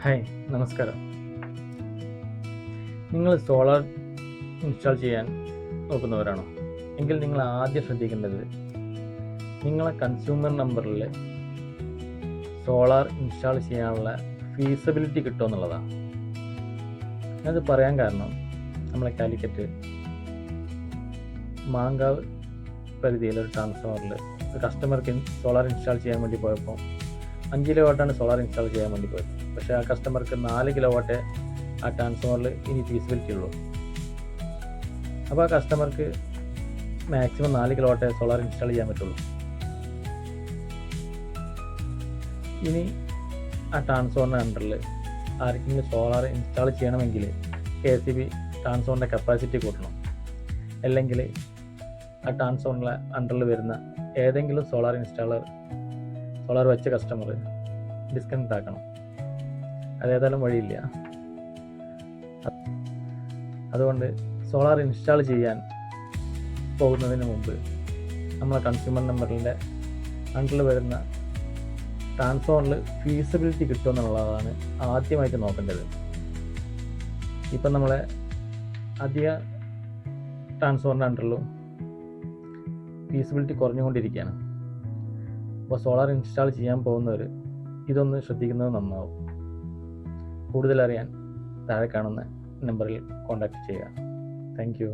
Hi, നമസ്കാരം. നിങ്ങൾ solar install ചെയ്യാൻ നോക്കുന്നവരാണോ? എങ്കിൽ നിങ്ങൾ ആദ്യം ശ്രദ്ധിക്കേണ്ടത് നിങ്ങളെ കൺസ്യൂമർ നമ്പറിൽ സോളാർ ഇൻസ്റ്റാൾ ചെയ്യാനുള്ള ഫീസിബിലിറ്റി കിട്ടുമോ എന്നുള്ളതാണ്. ഞാനത് പറയാൻ കാരണം നമ്മളെ കാലിക്കറ്റ് മാങ്കാവ് പരിധിയിലൊരു ട്രാൻസ്ഫോമറിൽ ഒരു കസ്റ്റമർക്ക് സോളാർ ഇൻസ്റ്റാൾ ചെയ്യാൻ വേണ്ടി പോയപ്പോൾ 5 കിലോ വാട്ടാണ് സോളാർ ഇൻസ്റ്റാൾ ചെയ്യാൻ വേണ്ടി പോയത്. പക്ഷേ ആ കസ്റ്റമർക്ക് 4 കിലോ വാട്ടേ ആ ട്രാൻസ്ഫോമറിൽ ഇനി ഫീസിബിലിറ്റി ഉള്ളൂ. അപ്പോൾ ആ കസ്റ്റമർക്ക് മാക്സിമം 4 കിലോ വാട്ടേ സോളാർ ഇൻസ്റ്റാൾ ചെയ്യാൻ പറ്റുള്ളൂ. ഇനി ആ ട്രാൻസ്ഫോമറിൻ്റെ അണ്ടറിൽ ആർക്കെങ്കിലും സോളാർ ഇൻസ്റ്റാൾ ചെയ്യണമെങ്കിൽ KCB ട്രാൻസ്ഫോമറിൻ്റെ കപ്പാസിറ്റി കൂട്ടണം. അല്ലെങ്കിൽ ആ ട്രാൻസ്ഫോമറിൻ്റെ അണ്ടറിൽ വരുന്ന ഏതെങ്കിലും സോളാർ വെച്ച കസ്റ്റമർ ഡിസ്കണക്ട് ആക്കണം. അതേതായാലും വഴിയില്ല. അതുകൊണ്ട് സോളാർ ഇൻസ്റ്റാൾ ചെയ്യാൻ പോകുന്നതിന് മുമ്പ് നമ്മളെ കൺസ്യൂമർ നമ്പറിൻ്റെ അണ്ടറിൽ വരുന്ന ട്രാൻസ്ഫോമറിൽ ഫീസിബിലിറ്റി കിട്ടുമെന്നുള്ളതാണ് ആദ്യമായിട്ട് നോക്കേണ്ടത്. ഇപ്പം നമ്മളെ അധിക ട്രാൻസ്ഫോമറിൻ്റെ അണ്ടറിലും ഫീസിബിലിറ്റി കുറഞ്ഞുകൊണ്ടിരിക്കുകയാണ്. അപ്പോൾ സോളാർ ഇൻസ്റ്റാൾ ചെയ്യാൻ പോകുന്നവർ ഇതൊന്ന് ശ്രദ്ധിക്കുന്നത് നന്നാവും. കൂടുതലറിയാൻ താഴെ കാണുന്ന നമ്പറിൽ കോൺടാക്റ്റ് ചെയ്യുക. Thank you.